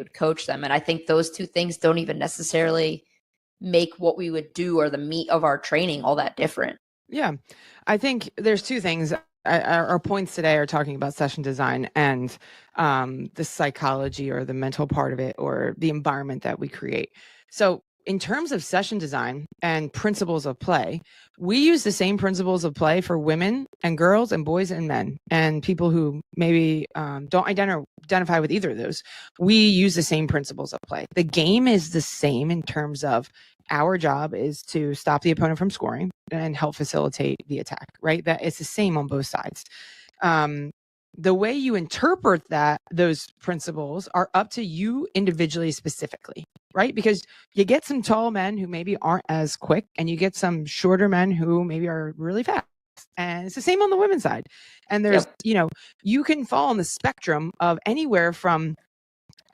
would coach them. And I think those two things don't even necessarily make what we would do or the meat of our training all that different. Yeah. I think there's two things. Our points today are talking about session design and the psychology or the mental part of it or the environment that we create. So in terms of session design and principles of play, we use the same principles of play for women and girls and boys and men and people who maybe don't identify with either of those. We use the same principles of play. The game is the same in terms of our job is to stop the opponent from scoring and help facilitate the attack, right? That it's the same on both sides. The way you interpret those principles are up to you individually, specifically, right? Because you get some tall men who maybe aren't as quick, and you get some shorter men who maybe are really fast. And it's the same on the women's side. And there's, you can fall on the spectrum of anywhere from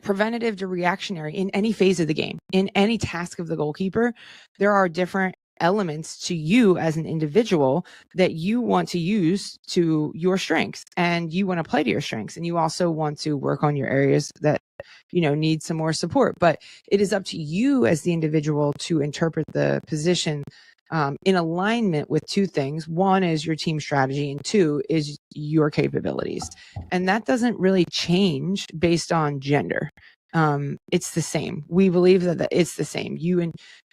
preventative to reactionary in any phase of the game, in any task of the goalkeeper. There are different elements to you as an individual that you want to use to your strengths, and you want to play to your strengths, and you also want to work on your areas that need some more support. But it is up to you as the individual to interpret the position in alignment with two things. One is your team strategy, and two is your capabilities. And that doesn't really change based on gender. It's the same. We believe that it's the same.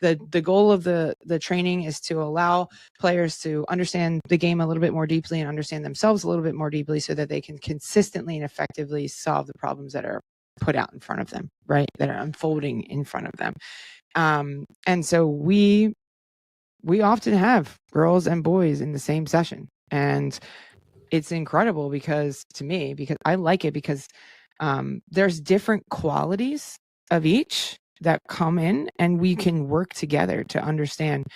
The goal of the training is to allow players to understand the game a little bit more deeply and understand themselves a little bit more deeply so that they can consistently and effectively solve the problems that are put out in front of them, right? That are unfolding in front of them. And so we often have girls and boys in the same session, and it's incredible because I like it because there's different qualities of each that come in, and we can work together to understand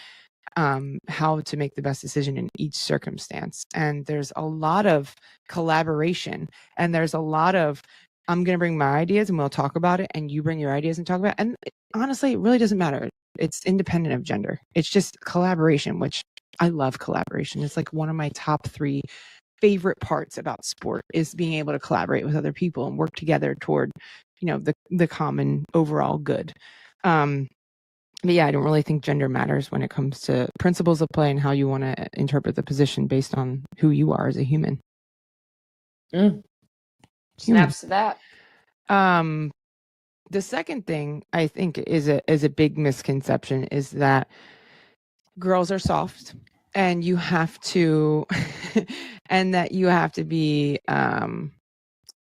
how to make the best decision in each circumstance. And there's a lot of collaboration, and there's a lot of, I'm going to bring my ideas and we'll talk about it, and you bring your ideas and talk about it. And honestly, it really doesn't matter. It's independent of gender. It's just collaboration, which I love collaboration. It's like one of my top 3 favorite parts about sport is being able to collaborate with other people and work together toward, the common overall good. But yeah, I don't really think gender matters when it comes to principles of play and how you want to interpret the position based on who you are as a human. Snaps to that. The second thing I think is a big misconception is that girls are soft, and you have to, and that you have to be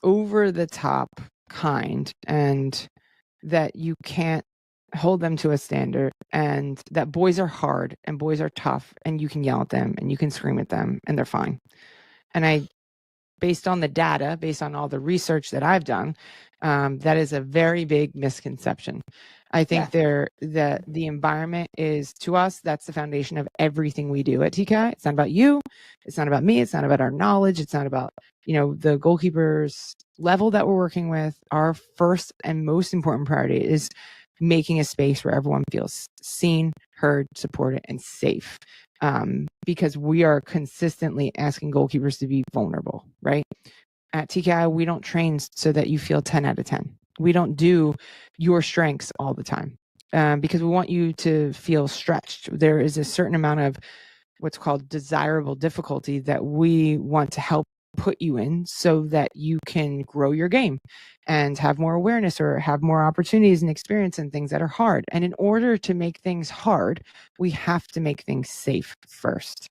over the top kind, and that you can't hold them to a standard, and that boys are hard and boys are tough, and you can yell at them and you can scream at them and they're fine. And based on the data, based on all the research that I've done, that is a very big misconception. I think the environment is, to us, that's the foundation of everything we do at TKI. It's not about you. It's not about me. It's not about our knowledge. It's not about, the goalkeepers level that we're working with. Our first and most important priority is making a space where everyone feels seen, heard, supported, and safe. Because we are consistently asking goalkeepers to be vulnerable, right? At TKI, we don't train so that you feel 10 out of 10. We don't do your strengths all the time because we want you to feel stretched. There is a certain amount of what's called desirable difficulty that we want to help put you in so that you can grow your game and have more awareness or have more opportunities and experience in things that are hard. And in order to make things hard, we have to make things safe first,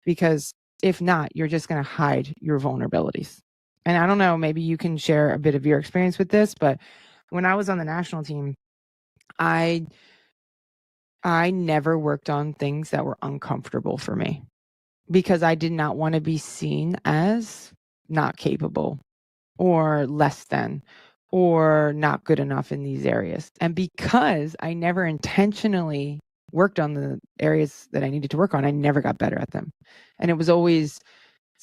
because if not, you're just going to hide your vulnerabilities. And I don't know, maybe you can share a bit of your experience with this, but when I was on the national team, I never worked on things that were uncomfortable for me, because I did not want to be seen as not capable or less than or not good enough in these areas. And because I never intentionally worked on the areas that I needed to work on, I never got better at them. And it was always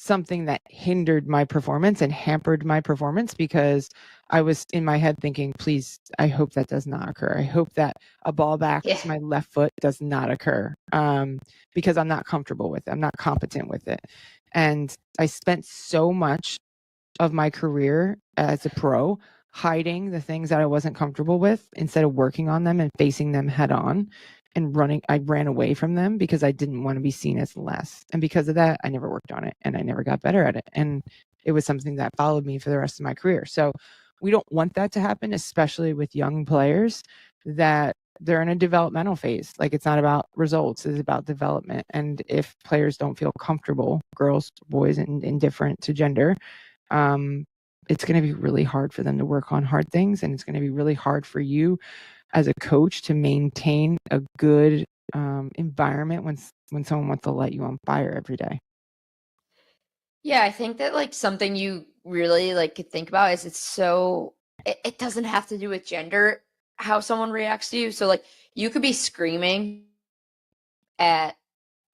something that hindered my performance and hampered my performance, because I was in my head thinking, please, I hope that does not occur. I hope that a ball back to my left foot does not occur, because I'm not comfortable with it. I'm not competent with it. And I spent so much of my career as a pro hiding the things that I wasn't comfortable with instead of working on them and facing them head on and running. I ran away from them because I didn't want to be seen as less. And because of that, I never worked on it and I never got better at it. And it was something that followed me for the rest of my career. So we don't want that to happen, especially with young players that they're in a developmental phase. Like, it's not about results, it's about development. And if players don't feel comfortable, girls, boys, and indifferent to gender, it's going to be really hard for them to work on hard things. And it's going to be really hard for you as a coach to maintain a good environment when someone wants to light you on fire every day. Yeah, I think that like something you really like could think about is it doesn't have to do with gender, how someone reacts to you. So like you could be screaming at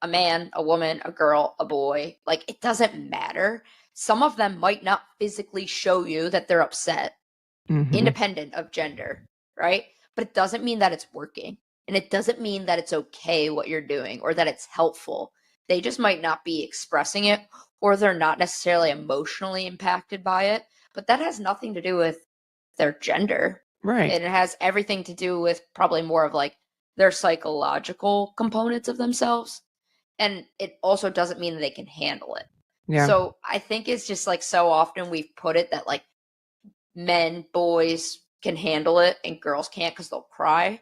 a man, a woman, a girl, a boy. Like it doesn't matter. Some of them might not physically show you that they're upset, independent of gender, right? But it doesn't mean that it's working. And it doesn't mean that it's okay what you're doing or that it's helpful. They just might not be expressing it, or they're not necessarily emotionally impacted by it. But that has nothing to do with their gender. Right. And it has everything to do with probably more of like their psychological components of themselves. And it also doesn't mean that they can handle it. Yeah. So I think it's just like so often we've put it that like men, boys can handle it and girls can't because they'll cry.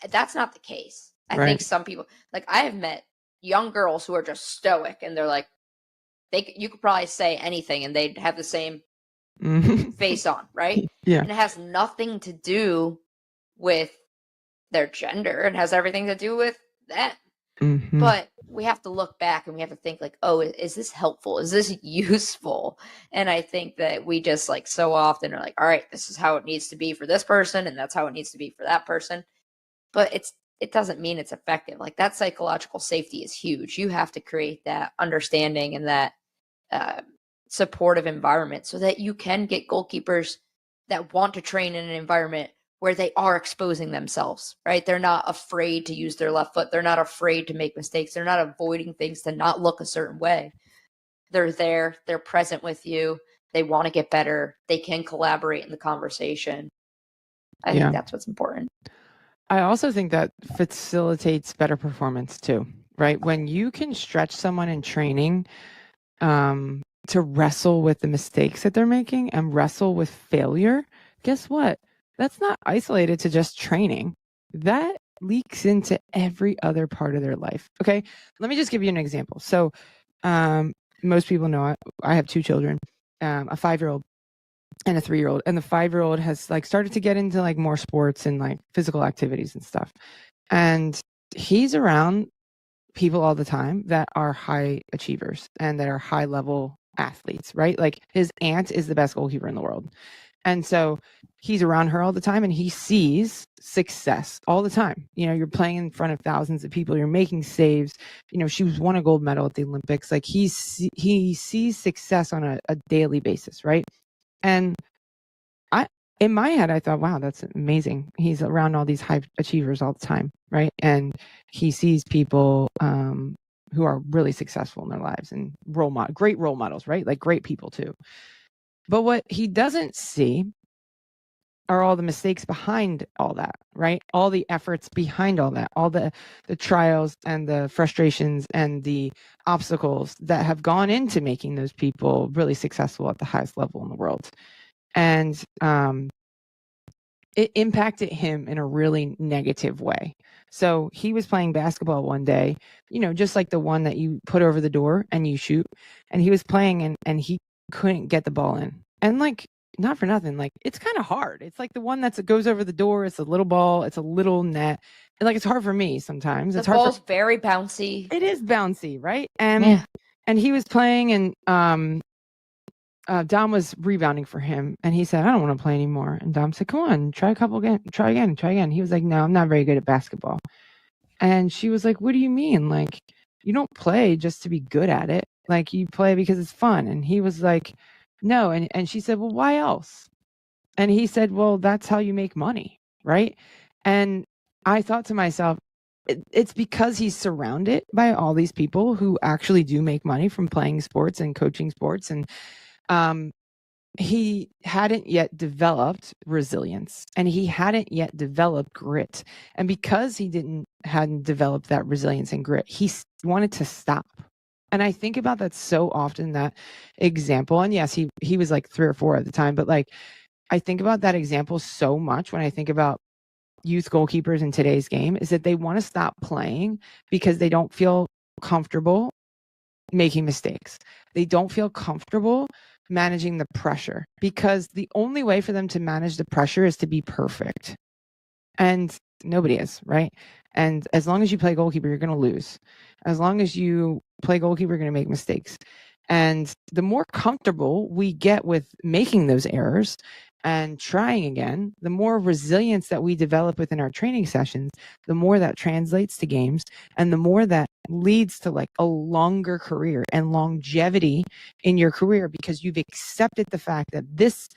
That's not the case. I think some people, like I have met young girls who are just stoic and they're like, you could probably say anything and they'd have the same face on, right? Yeah. And it has nothing to do with their gender. It has everything to do with them. But we have to look back and we have to think like, oh, is this helpful? Is this useful? And I think that we just like so often are like, all right, this is how it needs to be for this person and that's how it needs to be for that person. But it doesn't mean it's effective. Like that psychological safety is huge. You have to create that understanding and that supportive environment so that you can get goalkeepers that want to train in an environment where they are exposing themselves, right? They're not afraid to use their left foot. They're not afraid to make mistakes. They're not avoiding things to not look a certain way. They're there. They're present with you. They want to get better. They can collaborate in the conversation. I think that's what's important. I also think that facilitates better performance too, right? When you can stretch someone in training to wrestle with the mistakes that they're making and wrestle with failure, guess what? That's not isolated to just training. That leaks into every other part of their life. Okay, let me just give you an example. So most people know I have two children, a 5-year-old and a 3-year-old, and the 5-year-old has like started to get into like more sports and like physical activities and stuff. And he's around people all the time that are high achievers and that are high level athletes, right? Like his aunt is the best goalkeeper in the world. And so he's around her all the time and he sees success all the time. You know, you're playing in front of thousands of people, you're making saves. You know, she won a gold medal at the Olympics. Like he sees success on a daily basis, right? And in my head, I thought, wow, that's amazing. He's around all these high achievers all the time, right? And he sees people who are really successful in their lives and great role models, right? Like great people too. But what he doesn't see are all the mistakes behind all that, right? All the efforts behind all that, all the trials and the frustrations and the obstacles that have gone into making those people really successful at the highest level in the world. And it impacted him in a really negative way. So he was playing basketball one day, you know, just like the one that you put over the door and you shoot. And he was playing and he couldn't get the ball in. And like, not for nothing, like it's kind of hard. It's like the one that goes over the door. It's a little ball. It's a little net. And like, it's hard for me sometimes. The ball's very bouncy. It is bouncy, right? And he was playing and Dom was rebounding for him and he said, I don't want to play anymore. And Dom said, come on, try again. He was like, no, I'm not very good at basketball. And she was like, what do you mean? Like, you don't play just to be good at it. Like you play because it's fun. And he was like, no. And she said, well, why else? And he said, well, that's how you make money. Right. And I thought to myself, it's because he's surrounded by all these people who actually do make money from playing sports and coaching sports. And he hadn't yet developed resilience, and he hadn't yet developed grit. And because he hadn't developed that resilience and grit, he wanted to stop. And I think about that so often, that example. And yes, he was like 3 or 4 at the time, but like I think about that example so much when I think about youth goalkeepers in today's game, is that they want to stop playing because they don't feel comfortable making mistakes. They don't feel comfortable managing the pressure, because the only way for them to manage the pressure is to be perfect. And nobody is, right? And as long as you play goalkeeper, you're going to lose. As long as you play goalkeeper, you're going to make mistakes. And the more comfortable we get with making those errors and trying again, the more resilience that we develop within our training sessions, the more that translates to games, and the more that leads to like a longer career and longevity in your career, because you've accepted the fact that this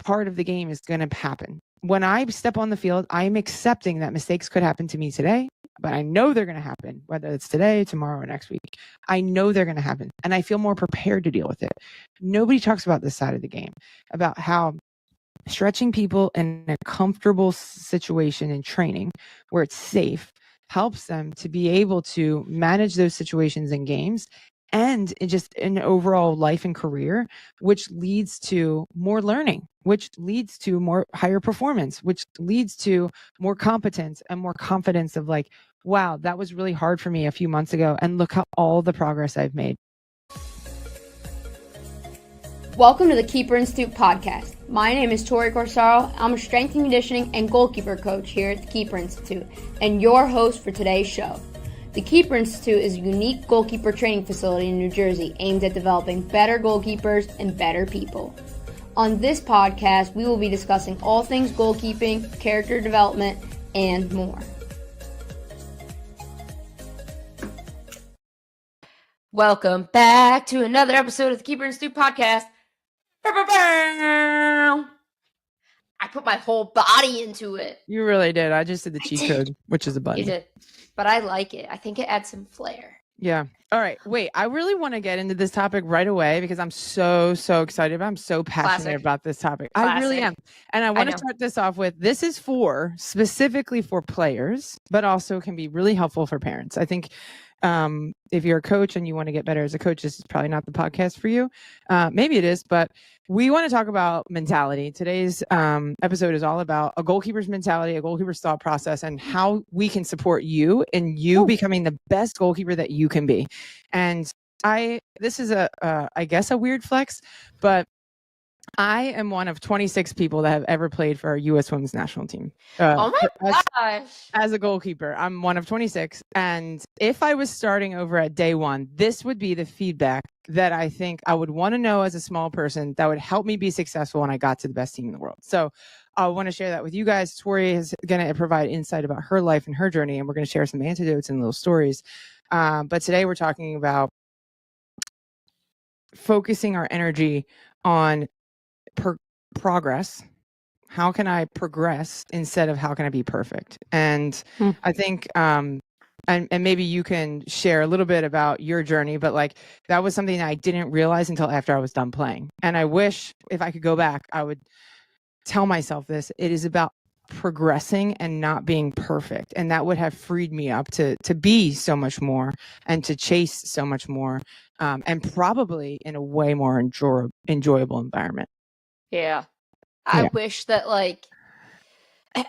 part of the game is going to happen. When I step on the field, I'm accepting that mistakes could happen to me today, but I know they're going to happen, whether it's today, tomorrow, or next week. I know they're going to happen, and I feel more prepared to deal with it. Nobody talks about this side of the game, about how stretching people in a comfortable situation in training where it's safe helps them to be able to manage those situations in games and just in overall life and career, which leads to more learning, which leads to more higher performance, which leads to more competence and more confidence of like, wow, that was really hard for me a few months ago, and look how all the progress I've made. Welcome to the Keeper Institute podcast. My name is Tori Corsaro. I'm a strength and conditioning and goalkeeper coach here at the Keeper Institute, and your host for today's show. The Keeper Institute is a unique goalkeeper training facility in New Jersey aimed at developing better goalkeepers and better people. On this podcast, we will be discussing all things goalkeeping, character development, and more. Welcome back to another episode of the Keeper Institute podcast. I put my whole body into it. You really did. I just did the cheat code, which is a button. You did. But I like it. I think it adds some flair. Yeah. All right. Wait, I really want to get into this topic right away because I'm so excited about it. I'm so passionate about this topic. Classic. I really am. And I want to start this off with, this is specifically for players, but also can be really helpful for parents. I think if you're a coach and you want to get better as a coach, this is probably not the podcast for you. Maybe it is, but we want to talk about mentality. Today's episode is all about a goalkeeper's mentality, a goalkeeper's thought process, and how we can support you in you becoming the best goalkeeper that you can be. And this is I guess a weird flex, but I am one of 26 people that have ever played for our US Women's National Team. Oh my gosh. As a goalkeeper, I'm one of 26. And if I was starting over at day one, this would be the feedback that I think I would want to know as a small person that would help me be successful when I got to the best team in the world. So I want to share that with you guys. Tori is going to provide insight about her life and her journey, and we're going to share some anecdotes and little stories. But today we're talking about focusing our energy on progress. How can I progress instead of how can I be perfect? And I think and maybe you can share a little bit about your journey, but like that was something that I didn't realize until after I was done playing. And I wish if I could go back, I would tell myself this. It is about progressing and not being perfect. And that would have freed me up to be so much more and to chase so much more, and probably in a way more enjoyable environment. Yeah. I wish that, like, I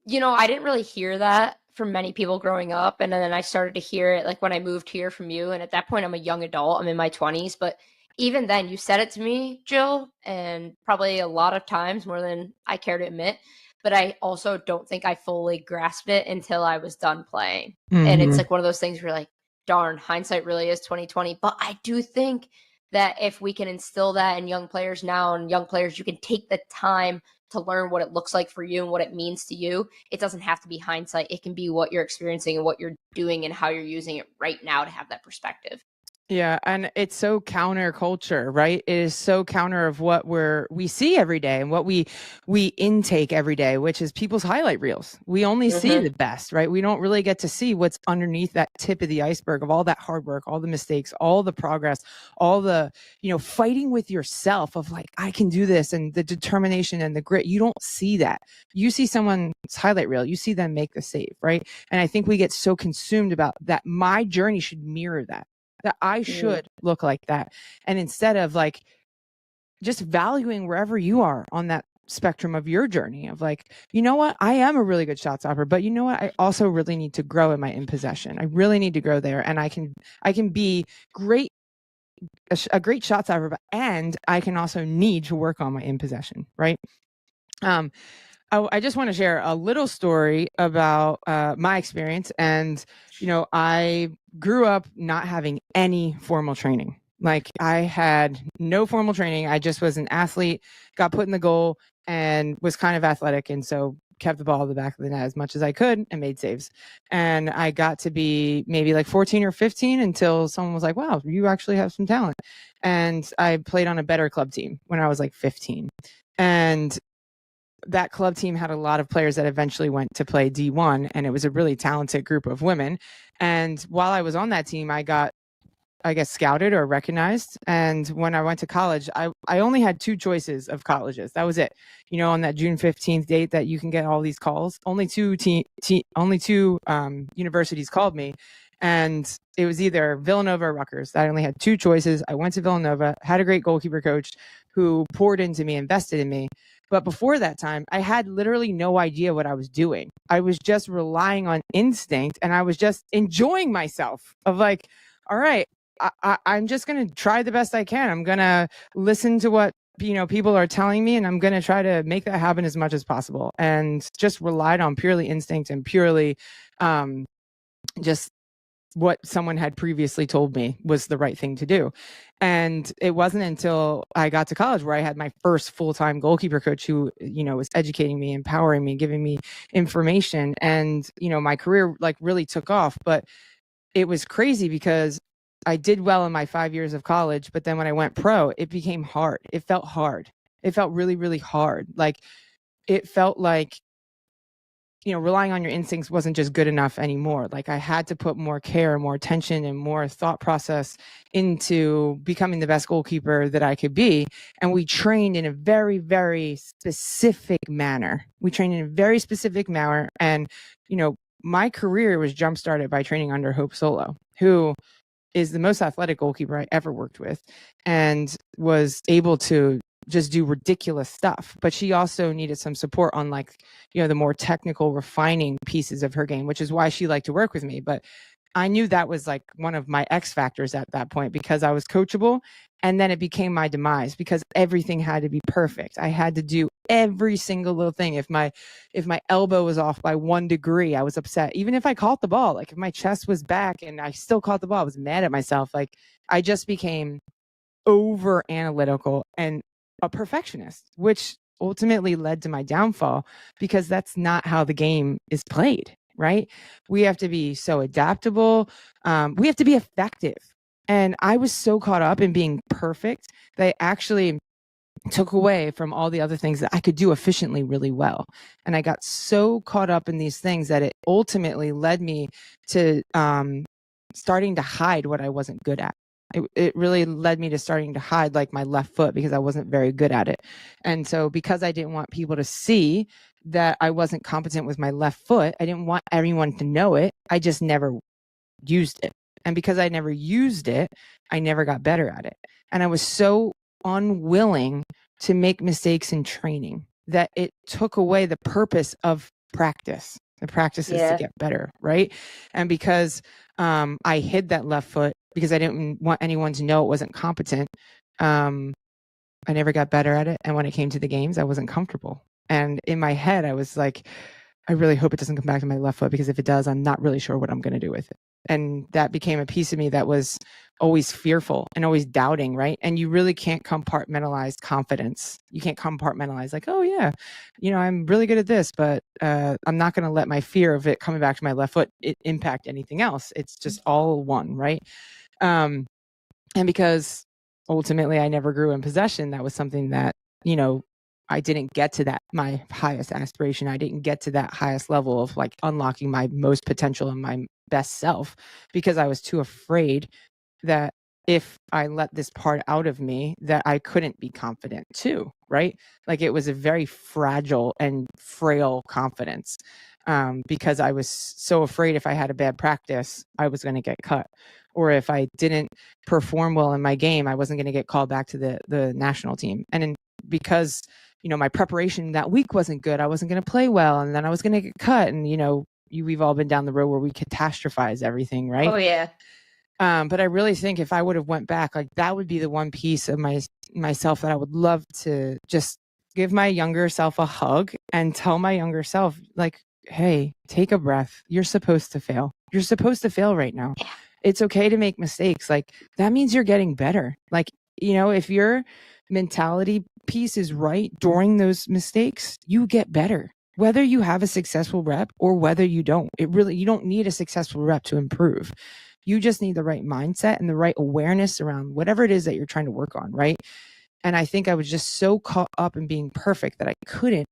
didn't really hear that from many people growing up. And then I started to hear it, like, when I moved here from you. And at that point, I'm a young adult. I'm in my 20s. But even then, you said it to me, Jill, and probably a lot of times more than I care to admit. But I also don't think I fully grasped it until I was done playing. Mm-hmm. And it's like one of those things where you're like, darn, hindsight really is 2020. But I do think that if we can instill that in young players now, and young players, you can take the time to learn what it looks like for you and what it means to you. It doesn't have to be hindsight. It can be what you're experiencing and what you're doing and how you're using it right now to have that perspective. Yeah, and it's so counterculture, right? It is so counter of what we see every day and what we intake every day, which is people's highlight reels. We only see the best, right? We don't really get to see what's underneath that tip of the iceberg of all that hard work, all the mistakes, all the progress, all the, fighting with yourself of like, I can do this, and the determination and the grit. You don't see that. You see someone's highlight reel, you see them make the save, right? And I think we get so consumed about that. My journey should mirror that I should look like that. And instead of like just valuing wherever you are on that spectrum of your journey of like, you know what, I am a really good shot stopper, but you know what, I also really need to grow in my in possession. I really need to grow there, and I can be a great shot stopper, and I can also need to work on my in possession, right? I just want to share a little story about my experience. And, I grew up not having any formal training. Like, I had no formal training. I just was an athlete, got put in the goal, and was kind of athletic. And so kept the ball in the back of the net as much as I could and made saves. And I got to be maybe like 14 or 15 until someone was like, wow, you actually have some talent. And I played on a better club team when I was like 15. And that club team had a lot of players that eventually went to play D1, and it was a really talented group of women. And while I was on that team, I got, I guess, scouted or recognized. And when I went to college, I only had two choices of colleges. That was it. On that June 15th date that you can get all these calls, only two universities called me. And it was either Villanova or Rutgers. I only had two choices. I went to Villanova, had a great goalkeeper coach who poured into me, invested in me. But before that time, I had literally no idea what I was doing. I was just relying on instinct, and I was just enjoying myself of like, all right, I'm just going to try the best I can. I'm going to listen to what, people are telling me, and I'm going to try to make that happen as much as possible. And just relied on purely instinct and purely just what someone had previously told me was the right thing to do. And it wasn't until I got to college where I had my first full-time goalkeeper coach who, was educating me, empowering me, giving me information. And, my career like really took off. But it was crazy because I did well in my 5 years of college. But then when I went pro, it became hard. It felt hard. It felt really, really hard. Like, it felt like, relying on your instincts wasn't just good enough anymore. Like, I had to put more care, more attention, and more thought process into becoming the best goalkeeper that I could be. And we trained in a very, very specific manner. And, my career was jump-started by training under Hope Solo, who is the most athletic goalkeeper I ever worked with, and was able to just do ridiculous stuff. But she also needed some support on like, the more technical refining pieces of her game, which is why she liked to work with me. But I knew that was like one of my X factors at that point, because I was coachable. And then it became my demise because everything had to be perfect. I had to do every single little thing. If my elbow was off by 1 degree, I was upset. Even if I caught the ball, like if my chest was back and I still caught the ball, I was mad at myself. Like, I just became over analytical and a perfectionist, which ultimately led to my downfall, because that's not how the game is played, right? We have to be so adaptable. We have to be effective. And I was so caught up in being perfect that I actually took away from all the other things that I could do efficiently really well. And I got so caught up in these things that it ultimately led me to starting to hide what I wasn't good at. It really led me to starting to hide like my left foot, because I wasn't very good at it. And so because I didn't want people to see that I wasn't competent with my left foot, I didn't want everyone to know it. I just never used it. And because I never used it, I never got better at it. And I was so unwilling to make mistakes in training that it took away the purpose of practice. The practice is to get better, right? And because I hid that left foot because I didn't want anyone to know it wasn't competent, I never got better at it. And when it came to the games, I wasn't comfortable. And in my head, I was like, I really hope it doesn't come back to my left foot, because if it does, I'm not really sure what I'm going to do with it. And that became a piece of me that was always fearful and always doubting, right? And you really can't compartmentalize confidence. You can't compartmentalize like, oh yeah, I'm really good at this, but I'm not going to let my fear of it coming back to my left foot impact anything else. It's just all one, right? And because ultimately I never grew in possession, that was something that, you know, I didn't get to that, my highest aspiration. I didn't get to that highest level of like unlocking my most potential and my best self, because I was too afraid that if I let this part out of me, that I couldn't be confident too, right? Like it was a very fragile and frail confidence, because I was so afraid if I had a bad practice, I was going to get cut. Or if I didn't perform well in my game, I wasn't going to get called back to the national team. And because, you know, my preparation that week wasn't good, I wasn't going to play well, and then I was going to get cut. And, you know, we've all been down the road where we catastrophize everything, right? Oh yeah. But I really think if I would have went back, like that would be the one piece of myself that I would love to just give my younger self a hug and tell my younger self, like, hey, take a breath. You're supposed to fail. You're supposed to fail right now. It's okay to make mistakes. Like that means you're getting better. Like, you know, if your mentality piece is right during those mistakes, you get better. Whether you have a successful rep or whether you don't, you don't need a successful rep to improve. You just need the right mindset and the right awareness around whatever it is that you're trying to work on, right? And I think I was just so caught up in being perfect that I couldn't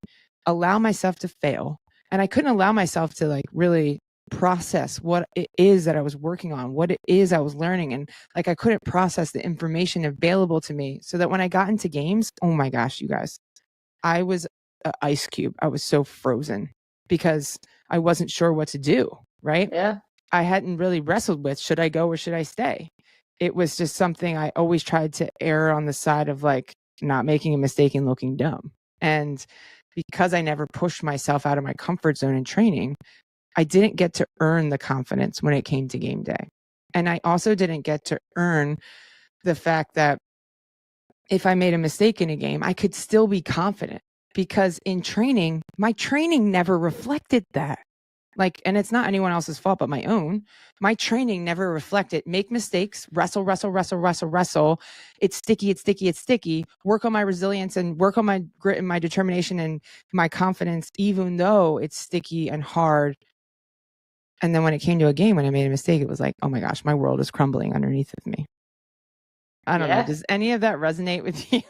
allow myself to fail. And I couldn't allow myself to like really process what it is that I was working on, what it is I was learning. And like I couldn't process the information available to me, so that when I got into games, oh my gosh, you guys, I was an ice cube. I was so frozen because I wasn't sure what to do, right? Yeah. I hadn't really wrestled with, should I go or should I stay? It was just something I always tried to err on the side of like not making a mistake and looking dumb. And because I never pushed myself out of my comfort zone in training, I didn't get to earn the confidence when it came to game day. And I also didn't get to earn the fact that if I made a mistake in a game, I could still be confident, because in training, my training never reflected that. Like, and it's not anyone else's fault but my own. My training never reflected make mistakes, wrestle. It's sticky. Work on my resilience and work on my grit and my determination and my confidence, even though it's sticky and hard. And then when it came to a game, when I made a mistake, it was like, oh my gosh, my world is crumbling underneath of me. I don't know. Does any of that resonate with you?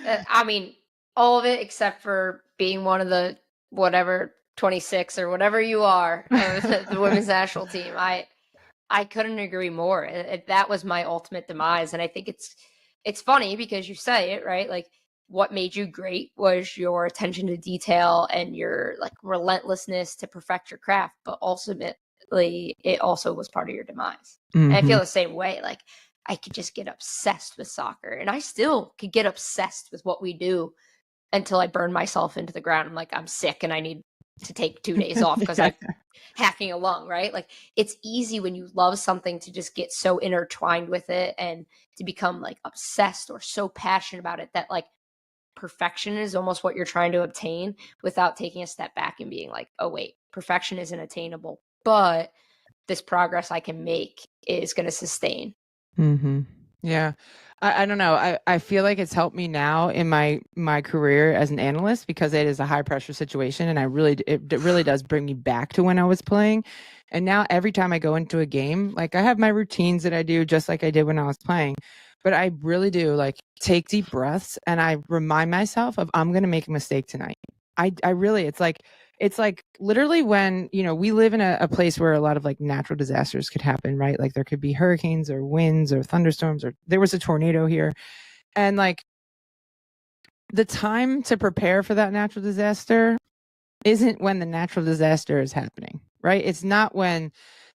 I mean, all of it except for being one of the whatever 26 or whatever you are of the women's national team. I couldn't agree more. That was my ultimate demise. And I think it's funny because you say it, right? Like what made you great was your attention to detail and your like relentlessness to perfect your craft, but ultimately it also was part of your demise. And I feel the same way. Like I could just get obsessed with soccer, and I still could get obsessed with what we do until I burn myself into the ground. I'm like, I'm sick and I need to take 2 days off because I'm hacking a lung, right? Like it's easy when you love something to just get so intertwined with it and to become like obsessed or so passionate about it that like perfection is almost what you're trying to obtain without taking a step back and being like, oh wait, perfection isn't attainable, but this progress I can make is going to sustain. Yeah. I don't know. I feel like it's helped me now in my career as an analyst, because it is a high pressure situation, and it really does bring me back to when I was playing. And now every time I go into a game, like I have my routines that I do just like I did when I was playing, but I really do like take deep breaths and I remind myself of I'm going to make a mistake tonight. I really, it's like literally when, you know, we live in a place where a lot of like natural disasters could happen, right? Like there could be hurricanes or winds or thunderstorms, or there was a tornado here. And like the time to prepare for that natural disaster isn't when the natural disaster is happening, right? It's not when,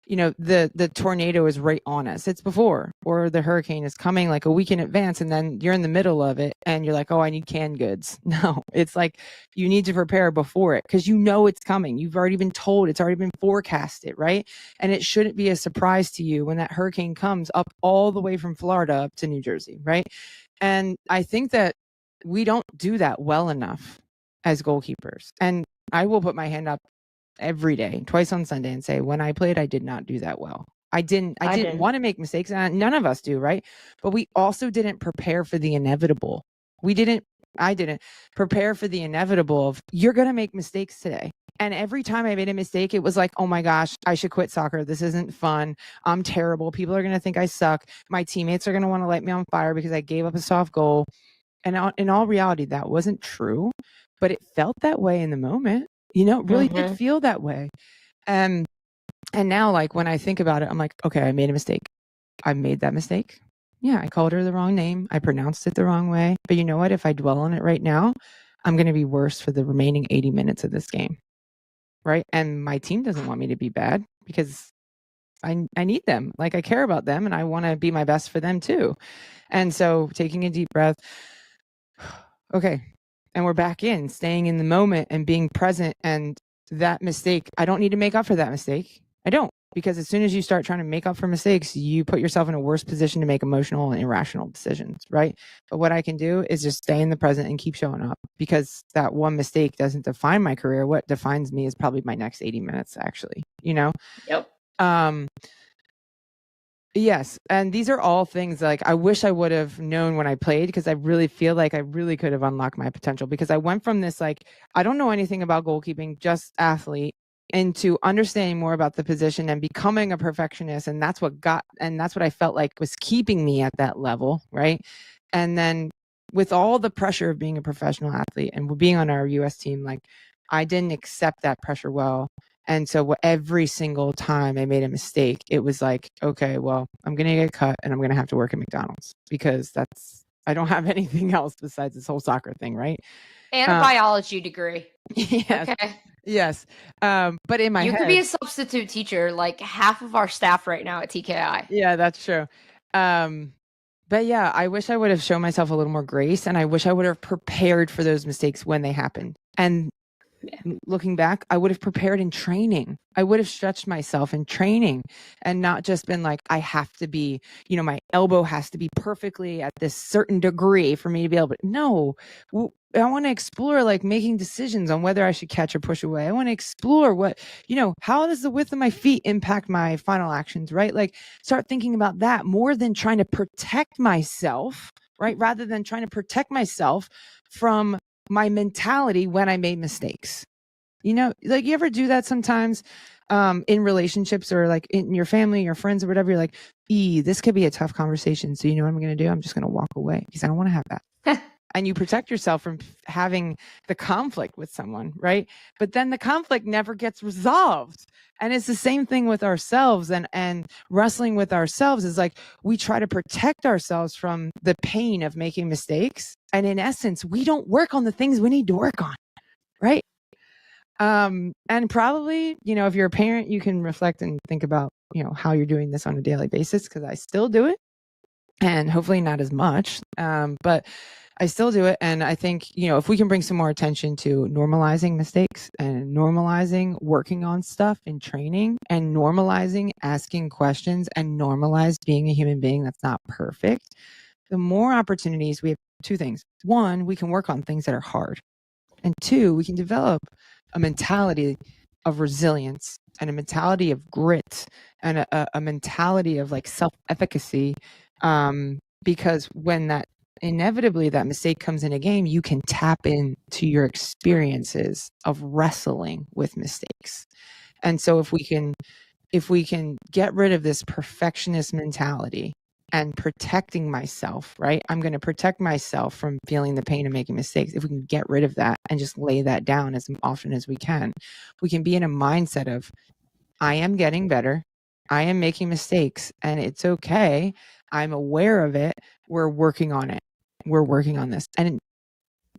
you know, the tornado is right on us. It's before, or the hurricane is coming like a week in advance, and then you're in the middle of it and you're like, oh, I need canned goods. No, it's like you need to prepare before it because you know it's coming. You've already been told, it's already been forecasted, right? And it shouldn't be a surprise to you when that hurricane comes up all the way from Florida up to New Jersey, right? And I think that we don't do that well enough as goalkeepers. And I will put my hand up every day, twice on Sunday, and say, when I played, I did not do that well. I didn't want to make mistakes, and none of us do, right? But we also didn't prepare for the inevitable. I didn't prepare for the inevitable of you're going to make mistakes today. And every time I made a mistake, it was like, oh my gosh, I should quit soccer. This isn't fun. I'm terrible. People are going to think I suck. My teammates are going to want to light me on fire because I gave up a soft goal. And in all reality, that wasn't true, but it felt that way in the moment. It really did feel that way. And now, like, when I think about it, I'm like, okay, I made a mistake. I made that mistake. Yeah, I called her the wrong name. I pronounced it the wrong way. But you know what? If I dwell on it right now, I'm going to be worse for the remaining 80 minutes of this game. Right. And my team doesn't want me to be bad because I need them. Like, I care about them and I want to be my best for them too. And so taking a deep breath. Okay. And we're back in staying in the moment and being present. And that mistake, I don't need to make up for that mistake. I don't, because as soon as you start trying to make up for mistakes, you put yourself in a worse position to make emotional and irrational decisions. Right. But what I can do is just stay in the present and keep showing up, because that one mistake doesn't define my career. What defines me is probably my next 80 minutes, actually, Yep. Yes. And these are all things like I wish I would have known when I played, because I really feel like I really could have unlocked my potential, because I went from this, like, I don't know anything about goalkeeping, just athlete, into understanding more about the position and becoming a perfectionist. And that's what I felt like was keeping me at that level. Right. And then with all the pressure of being a professional athlete and being on our US team, like, I didn't accept that pressure well. And so every single time I made a mistake, it was like, okay, well, I'm going to get cut and I'm going to have to work at McDonald's, because I don't have anything else besides this whole soccer thing. Right. And a biology degree. Yes. Okay. Yes. But in my head, you could be a substitute teacher, like half of our staff right now at TKI. Yeah, that's true. But yeah, I wish I would have shown myself a little more grace, and I wish I would have prepared for those mistakes when they happened. And looking back, I would have prepared in training. I would have stretched myself in training and not just been like, I have to be, my elbow has to be perfectly at this certain degree for me to be able to. No, I want to explore, like, making decisions on whether I should catch or push away. I want to explore what, how does the width of my feet impact my final actions, right? Like, start thinking about that more than trying to protect myself, right? Rather than trying to protect myself from my mentality when I made mistakes. Like, you ever do that sometimes in relationships or like in your family, your friends or whatever? You're like, this could be a tough conversation. So you know what I'm going to do? I'm just going to walk away because I don't want to have that. And you protect yourself from having the conflict with someone, right? But then the conflict never gets resolved. And it's the same thing with ourselves, and wrestling with ourselves is like, we try to protect ourselves from the pain of making mistakes. And in essence, we don't work on the things we need to work on, right? And probably, if you're a parent, you can reflect and think about, how you're doing this on a daily basis, because I still do it, and hopefully not as much, but I still do it. And I think, if we can bring some more attention to normalizing mistakes and normalizing working on stuff in training and normalizing asking questions and normalize being a human being that's not perfect, the more opportunities we have. Two things. One, we can work on things that are hard. And two, we can develop a mentality of resilience and a mentality of grit and a mentality of like self-efficacy. Because when that inevitably that mistake comes in a game, you can tap into your experiences of wrestling with mistakes. And so if we can get rid of this perfectionist mentality and protecting myself, right? I'm going to protect myself from feeling the pain of making mistakes. If we can get rid of that and just lay that down as often as we can be in a mindset of, I am getting better. I am making mistakes and it's okay. I'm aware of it. We're working on it. We're working on this. And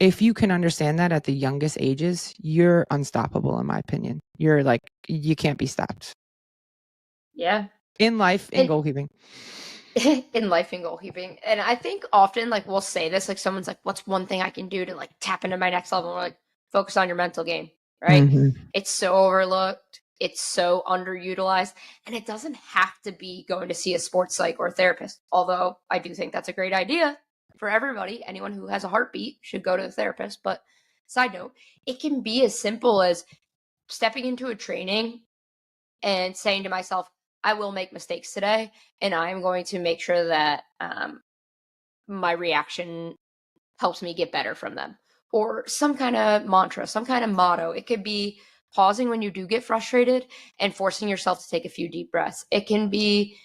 if you can understand that at the youngest ages, you're unstoppable, in my opinion. You're like, you can't be stopped. Yeah. In life, in goalkeeping. In life, in goalkeeping. And I think often, like, we'll say this, like, someone's like, what's one thing I can do to, like, tap into my next level? And we're like, focus on your mental game, right? Mm-hmm. It's so overlooked. It's so underutilized. And it doesn't have to be going to see a sports psych or a therapist. Although I do think that's a great idea for everybody. Anyone who has a heartbeat should go to a therapist. But side note, it can be as simple as stepping into a training and saying to myself, I will make mistakes today, and I'm going to make sure that my reaction helps me get better from them. Or some kind of mantra, some kind of motto. It could be pausing when you do get frustrated and forcing yourself to take a few deep breaths. It can be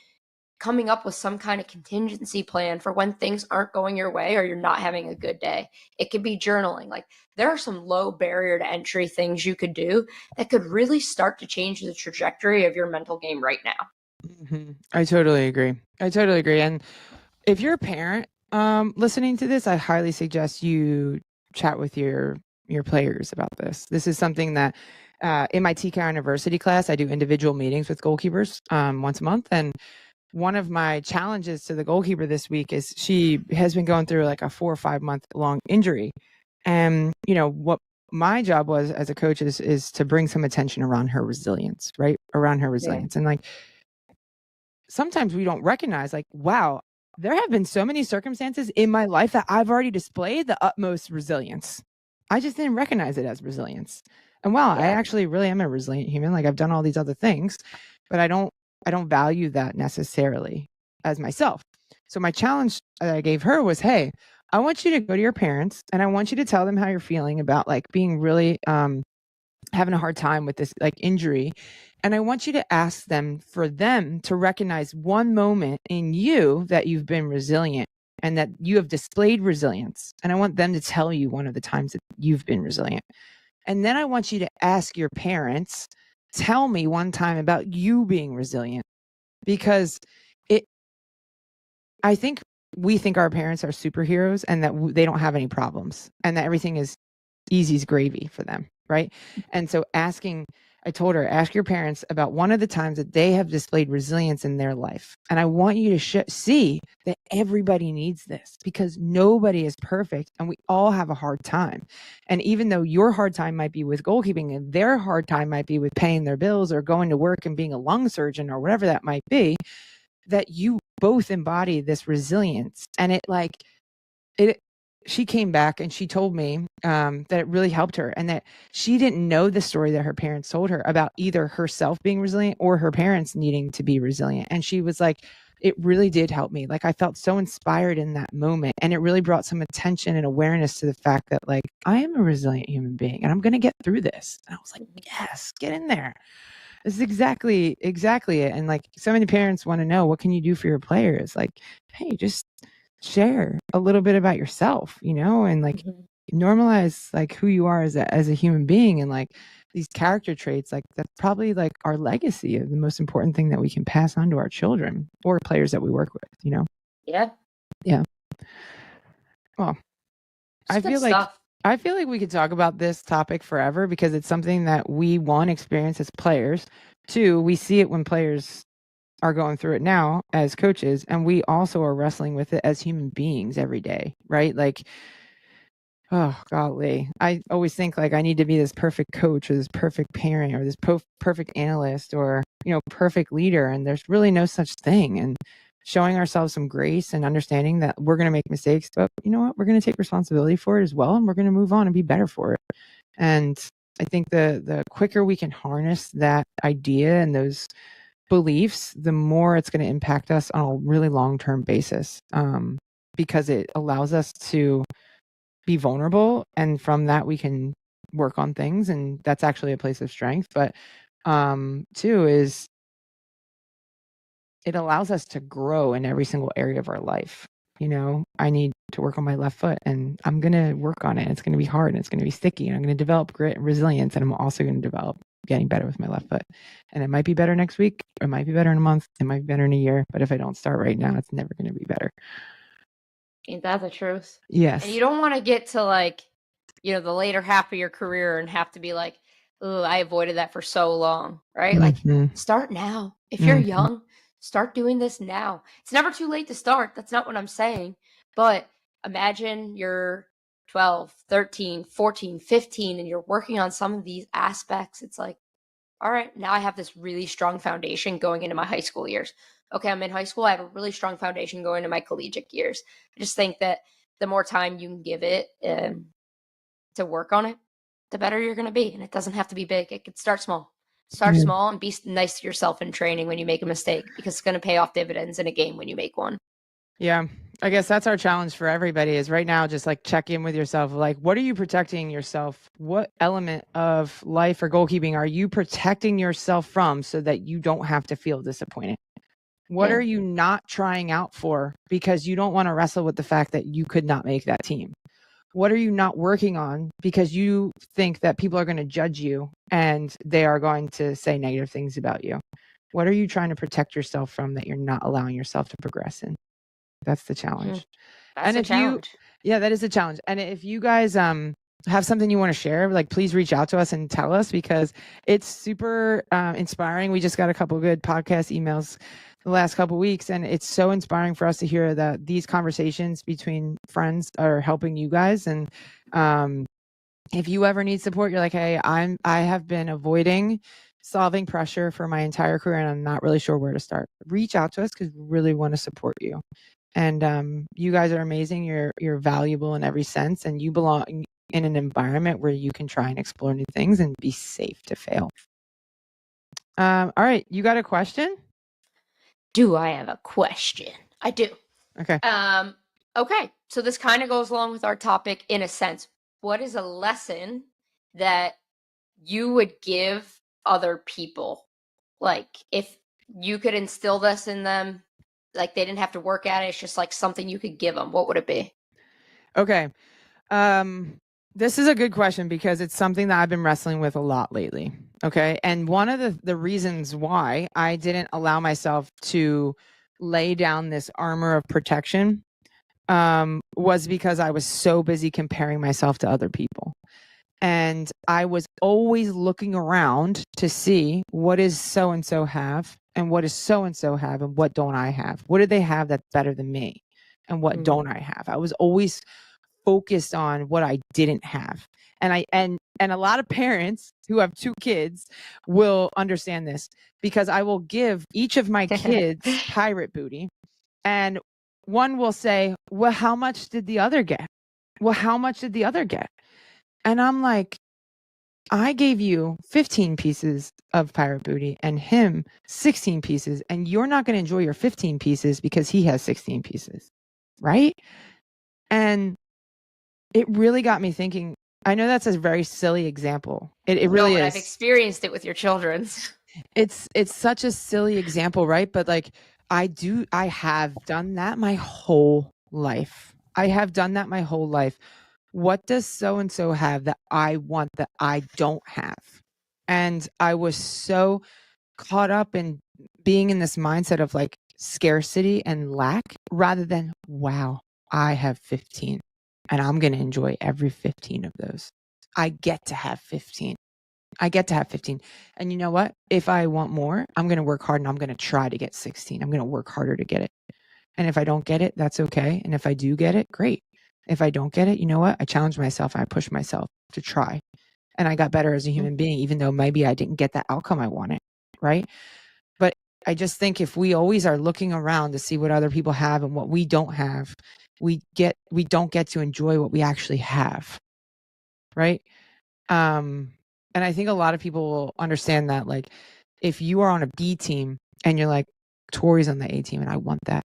coming up with some kind of contingency plan for when things aren't going your way or you're not having a good day. It could be journaling. Like, there are some low barrier to entry things you could do that could really start to change the trajectory of your mental game right now. Mm-hmm. I totally agree. And if you're a parent listening to this, I highly suggest you chat with your players about this. This is something that in my TKI University class, I do individual meetings with goalkeepers once a month. And one of my challenges to the goalkeeper this week is she has been going through like a 4 or 5 month long injury. And, what my job was as a coach is to bring some attention around her resilience, right? Around her resilience. Yeah. And like, sometimes we don't recognize, like, wow, there have been so many circumstances in my life that I've already displayed the utmost resilience. I just didn't recognize it as resilience. And wow, I actually really am a resilient human. Like, I've done all these other things, but I don't value that necessarily as myself. So my challenge that I gave her was, hey, I want you to go to your parents and I want you to tell them how you're feeling about like being really having a hard time with this like injury. And I want you to ask them for them to recognize one moment in you that you've been resilient and that you have displayed resilience. And I want them to tell you one of the times that you've been resilient. And then I want you to ask your parents, tell me one time about you being resilient, because I think we think our parents are superheroes and that they don't have any problems and that everything is easy as gravy for them. Right. And so I told her, ask your parents about one of the times that they have displayed resilience in their life. And I want you to see that everybody needs this, because nobody is perfect and we all have a hard time. And even though your hard time might be with goalkeeping and their hard time might be with paying their bills or going to work and being a lung surgeon or whatever that might be, that you both embody this resilience. And she came back and she told me that it really helped her and that she didn't know the story that her parents told her about either herself being resilient or her parents needing to be resilient. And she was like, it really did help me. Like, I felt so inspired in that moment, and it really brought some attention and awareness to the fact that like, I am a resilient human being and I'm going to get through this. And I was like, yes, get in there. This is exactly it. And like, so many parents want to know, what can you do for your players? Like, hey, just share a little bit about yourself, and like normalize like who you are as a human being, and like these character traits, like that's probably like our legacy of the most important thing that we can pass on to our children or players that we work with, Yeah. Well, I feel like we could talk about this topic forever, because it's something that we, one, experience as players. Two, we see it when players are going through it now as coaches, and we also are wrestling with it as human beings every day, right? Like, oh golly, I always think like I need to be this perfect coach or this perfect parent or this perfect analyst or perfect leader, and there's really no such thing. And showing ourselves some grace and understanding that we're going to make mistakes, but you know what, we're going to take responsibility for it as well, and we're going to move on and be better for it. And I think the quicker we can harness that idea and those beliefs, the more it's going to impact us on a really long-term basis, because it allows us to be vulnerable, and from that we can work on things, and that's actually a place of strength. But two is it allows us to grow in every single area of our life. I need to work on my left foot, and I'm going to work on it. It's going to be hard and it's going to be sticky, and I'm going to develop grit and resilience, and I'm also going to develop getting better with my left foot. And it might be better next week, or it might be better in a month, it might be better in a year, but if I don't start right now, it's never going to be better. Ain't that the truth? Yes. And you don't want to get to like, the later half of your career and have to be like, oh, I avoided that for so long, right? Mm-hmm. Like, start now. If you're young, start doing this now. It's never too late to start. That's not what I'm saying. But imagine you're 12, 13, 14, 15, and you're working on some of these aspects. It's like, all right, now I have this really strong foundation going into my high school years. Okay, I'm in high school. I have a really strong foundation going into my collegiate years. I just think that the more time you can give it to work on it, the better you're going to be. And it doesn't have to be big. It could start small. Start small and be nice to yourself in training when you make a mistake, because it's going to pay off dividends in a game when you make one. Yeah, I guess that's our challenge for everybody is right now, just like check in with yourself. Like, what are you protecting yourself? What element of life or goalkeeping are you protecting yourself from so that you don't have to feel disappointed? What are you not trying out for because you don't want to wrestle with the fact that you could not make that team? What are you not working on because you think that people are going to judge you and they are going to say negative things about you? What are you trying to protect yourself from that you're not allowing yourself to progress in? That's the challenge. That's a challenge. That is a challenge. And if you guys have something you want to share, like please reach out to us and tell us because it's super inspiring. We just got a couple of good podcast emails the last couple of weeks, and it's so inspiring for us to hear that these conversations between friends are helping you guys. And if you ever need support, you're like, hey, I have been avoiding solving pressure for my entire career and I'm not really sure where to start. Reach out to us because we really want to support you. And you guys are amazing. You're valuable in every sense, and you belong in an environment where you can try and explore new things and be safe to fail. All right, you got a question? Do I have a question? I do. Okay. Okay. So this kind of goes along with our topic in a sense. What is a lesson that you would give other people? Like if you could instill this in them, like they didn't have to work at it, it's just like something you could give them, what would it be? Okay. This is a good question because it's something that I've been wrestling with a lot lately. Okay. And one of the reasons why I didn't allow myself to lay down this armor of protection was because I was so busy comparing myself to other people. And I was always looking around to see what does so-and-so have and what does so-and-so have and what don't I have? What do they have that's better than me? And what don't I have? I was always focused on what I didn't have. And a lot of parents who have 2 kids will understand this because I will give each of my kids pirate booty and one will say, well, how much did the other get? Well, how much did the other get? And I'm like, I gave you 15 pieces of pirate booty and him 16 pieces, and you're not going to enjoy your 15 pieces because he has 16 pieces, right? And it really got me thinking. I know that's a very silly example. It really is. I've experienced it with your children. It's such a silly example, right? But like I have done that my whole life. What does so-and-so have that I want that I don't have? And I was so caught up in being in this mindset of like scarcity and lack rather than, wow, I have 15 and I'm going to enjoy every 15 of those. I get to have 15. And you know what? If I want more, I'm going to work hard and I'm going to try to get 16. I'm going to work harder to get it. And if I don't get it, that's okay. And if I do get it, great. If I don't get it, you know what? I challenge myself and I push myself to try. And I got better as a human being, even though maybe I didn't get that outcome I wanted, right? But I just think if we always are looking around to see what other people have and what we don't have, we don't get to enjoy what we actually have, right? And I think a lot of people will understand that, like, if you are on a B team and you're like, Tori's on the A team and I want that.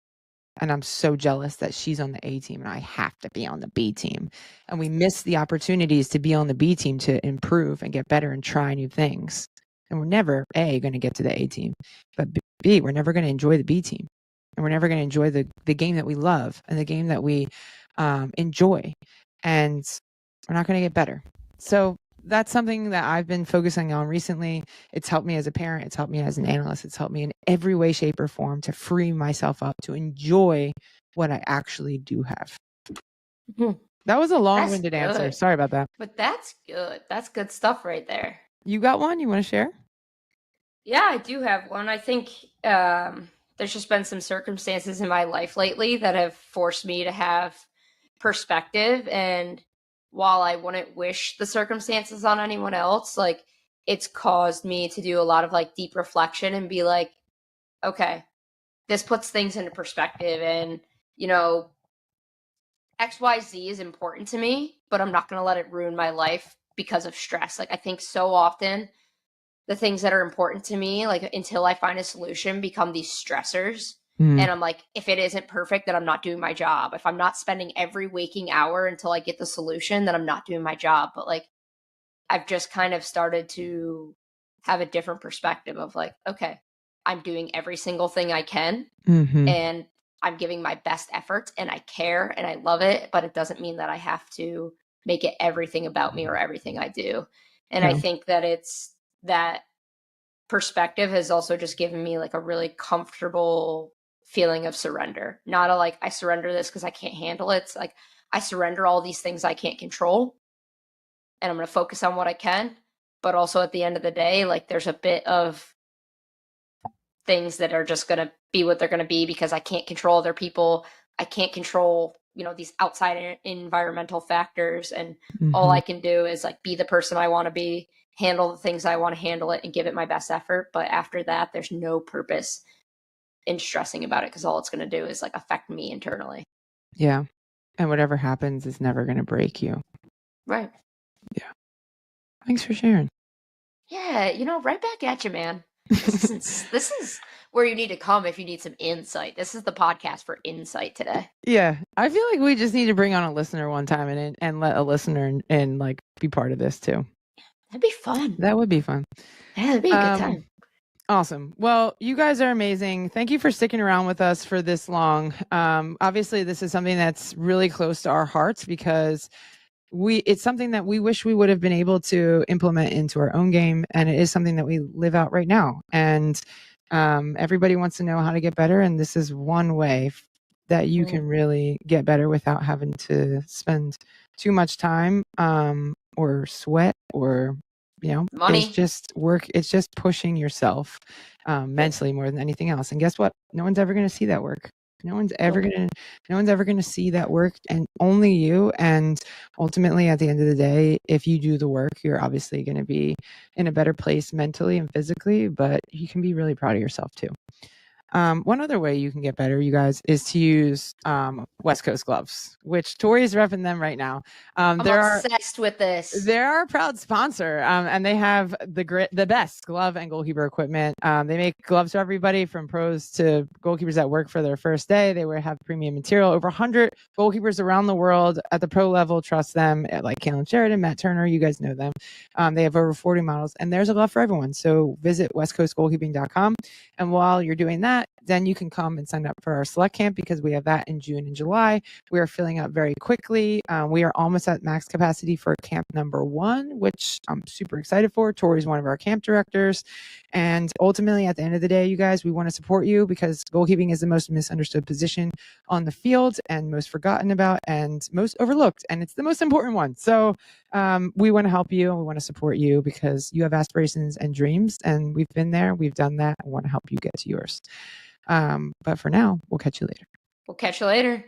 And I'm so jealous that she's on the A team and I have to be on the B team. And we miss the opportunities to be on the B team to improve and get better and try new things. And we're never, A, going to get to the A team. But B, we're never going to enjoy the B team. And we're never going to enjoy the game that we love and the game that we enjoy. And we're not going to get better. So that's something that I've been focusing on recently. It's helped me as a parent. It's helped me as an analyst. It's helped me in every way, shape, or form to free myself up to enjoy what I actually do have. That was a long-winded answer. Sorry about that. But that's good. That's good stuff right there. You got one you want to share? Yeah, I do have one. I think there's just been some circumstances in my life lately that have forced me to have perspective. And while I wouldn't wish the circumstances on anyone else, like it's caused me to do a lot of like deep reflection and be like, okay, this puts things into perspective. And, you know, XYZ is important to me, but I'm not going to let it ruin my life because of stress. Like I think so often the things that are important to me, like until I find a solution, become these stressors. And I'm like, if it isn't perfect, then I'm not doing my job. If I'm not spending every waking hour until I get the solution, then I'm not doing my job. But like, I've just kind of started to have a different perspective of like, okay, I'm doing every single thing I can and I'm giving my best efforts and I care and I love it, but it doesn't mean that I have to make it everything about me or everything I do. And I think that it's that perspective has also just given me like a really comfortable feeling of surrender. Not a like, I surrender this because I can't handle it. It's like, I surrender all these things I can't control and I'm going to focus on what I can. But also at the end of the day, like there's a bit of things that are just going to be what they're going to be because I can't control other people. I can't control, you know, these outside environmental factors. And all I can do is like be the person I want to be, handle the things I want to handle it and give it my best effort. But after that, there's no purpose in stressing about it because all it's going to do is like affect me internally. Yeah. And whatever happens is never going to break you. Right. Yeah. Thanks for sharing. Yeah. You know, right back at you, man. This is where you need to come if you need some insight. This is the podcast for insight today. Yeah. I feel like we just need to bring on a listener one time and let a listener and like be part of this too. That'd be fun. That would be fun. Yeah, that'd be a good time. Awesome. Well, you guys are amazing. Thank you for sticking around with us for this long. Obviously, this is something that's really close to our hearts because it's something that we wish we would have been able to implement into our own game. And it is something that we live out right now. And everybody wants to know how to get better. And this is one way that you can really get better without having to spend too much time or sweat or, you know, money. It's just work. It's just pushing yourself mentally more than anything else. And guess what? No one's ever going to see that work. No one's ever going to see that work, and only you. And ultimately, at the end of the day, if you do the work, you're obviously going to be in a better place mentally and physically, but you can be really proud of yourself too. One other way you can get better, you guys, is to use West Coast gloves, which Tori's repping them right now. I'm obsessed with this. They're a proud sponsor, and they have the best glove and goalkeeper equipment. They make gloves for everybody from pros to goalkeepers that work for their first day. They have premium material. Over 100 goalkeepers around the world at the pro level trust them, like Kalen Sheridan, Matt Turner. You guys know them. They have over 40 models, and there's a glove for everyone. So visit westcoastgoalkeeping.com, and while you're doing that, then you can come and sign up for our select camp because we have that in June and July. We are filling up very quickly. We are almost at max capacity for camp number 1, which I'm super excited for. Tori's one of our camp directors. And ultimately, at the end of the day, you guys, we want to support you because goalkeeping is the most misunderstood position on the field and most forgotten about and most overlooked. And it's the most important one. So we want to help you and we want to support you because you have aspirations and dreams. And we've been there. We've done that. I want to help you get to yours. But for now, we'll catch you later. We'll catch you later.